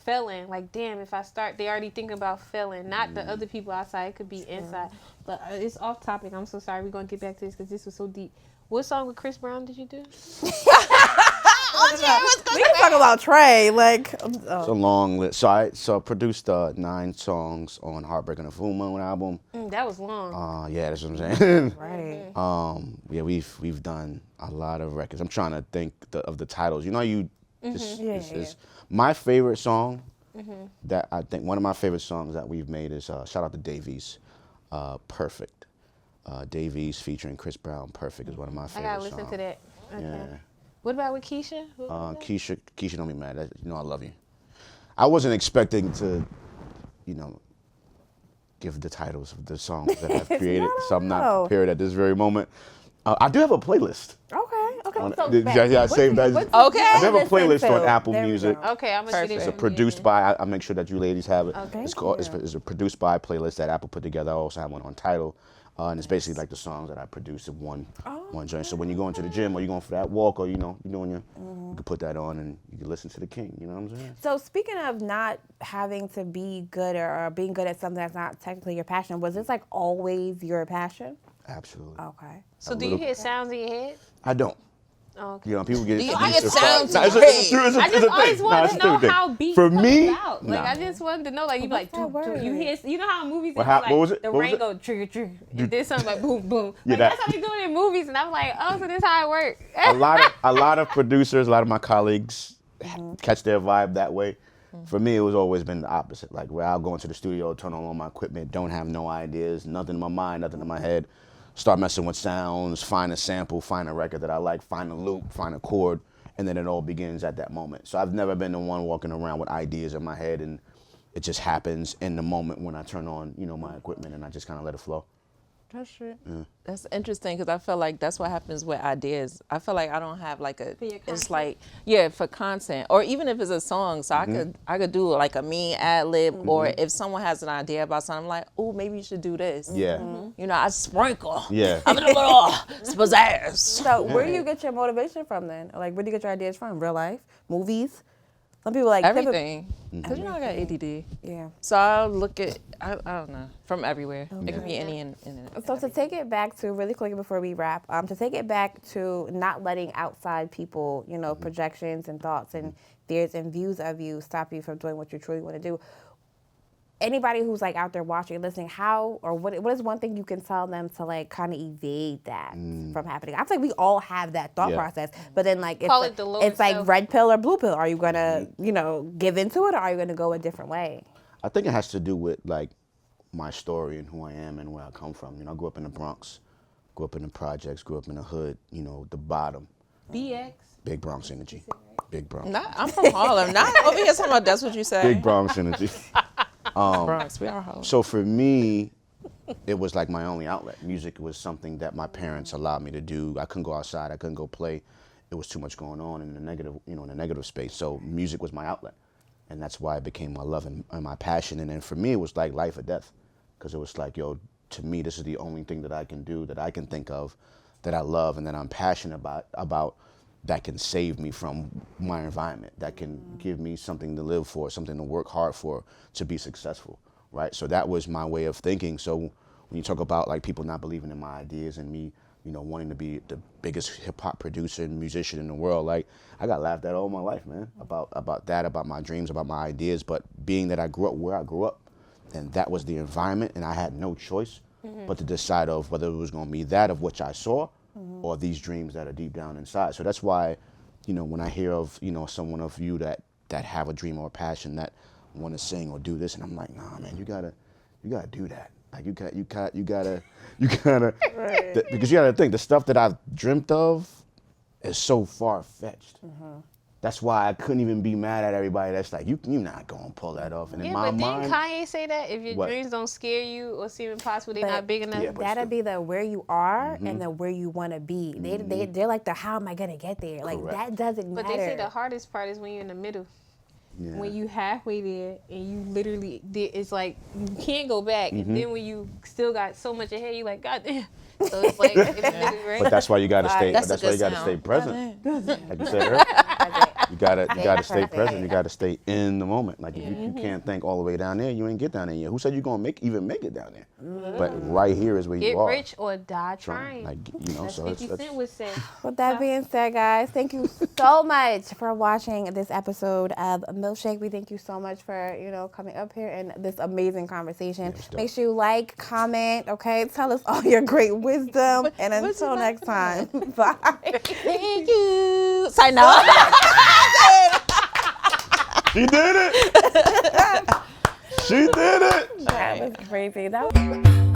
failing. Like, damn, if I start, they already thinking about failing. Not the other people outside. It could be inside. But it's off topic. I'm so sorry. We're going to get back to this because this was so deep. What song with Chris Brown did you do? We can talk talking about Trey. Like, It's a long list. So I produced 9 songs on Heartbreak on the Full Moon album. That was long. Yeah, that's what I'm saying. right. Yeah, we've done a lot of records. I'm trying to think of the titles. You know, it's my favorite song. That I think one of my favorite songs that we've made is shout out to Davies, Perfect. Davies featuring Chris Brown, Perfect is one of my favorite songs. I gotta listen to that. Okay. Yeah. What about with Keshia? Keshia, don't be mad. You know I love you. I wasn't expecting to, give the titles of the songs that I've created, so I'm not prepared at this very moment. I do have a playlist. Okay. I saved that. Okay. I have a playlist on Apple Music. Okay, I'm gonna It's produced by. I make sure that you ladies have it. Okay. It's a produced by playlist that Apple put together. I also have one on Tidal, and it's basically like the songs that I produced in one joint. So when you go into the gym or you're going for that walk or you're doing your, you can put that on and you can listen to the King. You know what I'm saying? So speaking of not having to be good or being good at something that's not technically your passion, was this like always your passion? Absolutely. Okay. So do you hear sounds in your head? I don't. Oh, okay. People get. You get sounds in It's your head. I just always wanted to know how beats For come me, about. Like I just wanted to know, like you be like, that word? you hear, you know how in movies What like was it? the What was rain it? go trigger trigger, and then something like boom boom. Yeah, Like that's how they do it in movies, and I'm like, oh, so this how it works. a lot of producers, a lot of my colleagues catch their vibe that way. For me, it was always been the opposite. Like where I'll go into the studio, turn on all my equipment, don't have no ideas, nothing in my mind, nothing in my head. Start messing with sounds, find a sample, find a record that I like, find a loop, find a chord, and then it all begins at that moment. So I've never been the one walking around with ideas in my head, and it just happens in the moment when I turn on, my equipment, and I just kind of let it flow. That's true. Yeah. That's interesting because I feel like that's what happens with ideas. I feel like I don't have like it's like, for content or even if it's a song. So I could do like a mean ad lib or if someone has an idea about something, I'm like, oh, maybe you should do this. Yeah. I sprinkle. Yeah. I'm gonna little pizzazz. So where do you get your motivation from then? Like where do you get your ideas from? Real life? Movies? Some people like everything. Because I got ADD. Yeah. So I'll look at, I don't know, from everywhere. Okay. It can be any and So to take it back to, really quickly before we wrap, to take it back to not letting outside people, projections and thoughts and fears and views of you stop you from doing what you truly want to do. Anybody who's like out there watching, listening, how or what is one thing you can tell them to like kind of evade that from happening? I feel like we all have that thought process, but then like it's like red pill or blue pill. Are you gonna give into it, or are you gonna go a different way? I think it has to do with like my story and who I am and where I come from. I grew up in the Bronx, grew up in the projects, grew up in the hood. The bottom. BX. Big Bronx energy. Big Bronx. I'm from Harlem. Not over here talking about that's what you say. Big Bronx energy. Bronx, we are Harlem. So for me, it was like my only outlet. Music was something that my parents allowed me to do. I couldn't go outside. I couldn't go play. It was too much going on in the negative, in the negative space. So music was my outlet, and that's why it became my love and my passion. And then for me, it was like life or death, because it was like, to me, this is the only thing that I can do, that I can think of, that I love, and that I'm passionate about. That can save me from my environment, that can give me something to live for, something to work hard for, to be successful, right? So that was my way of thinking. So when you talk about like people not believing in my ideas and me, wanting to be the biggest hip hop producer and musician in the world, like I got laughed at all my life, man, about that, about my dreams, about my ideas. But being that I grew up where I grew up, and that was the environment, and I had no choice but to decide of whether it was going to be that of which I saw, or these dreams that are deep down inside. So that's why, when I hear of, someone of you that have a dream or a passion that want to sing or do this, and I'm like, nah, man, you gotta do that. Like you gotta, Right. Because you gotta think the stuff that I've dreamt of is so far fetched. That's why I couldn't even be mad at everybody that's like, you're not gonna pull that off. And in my mind, didn't Kanye say that? If your dreams don't scare you or seem impossible, they're not big enough. Yeah, that'd be the where you are and the where you want to be. They're like the how am I gonna get there? Like that doesn't matter. But they say the hardest part is when you're in the middle. Yeah. When you halfway there and you literally, it's like you can't go back. And then when you still got so much ahead, you're like, God damn. So it's like, right? But that's why you gotta stay. That's why you gotta stay present. Like you said earlier. You gotta stay present. You gotta stay in the moment. Like if you can't think all the way down there, you ain't get down there yet. Who said you gonna even make it down there? But right here is where you are. Get rich or die trying. Like That's so 50 Cent would say. With that being said, guys, thank you so much for watching this episode of Milfshake. We thank you so much for, coming up here and this amazing conversation. Make sure you like, comment, okay? Tell us all your great wisdom. And until next time, bye. Thank you. Sign off. She did it. She did it. That was crazy. That was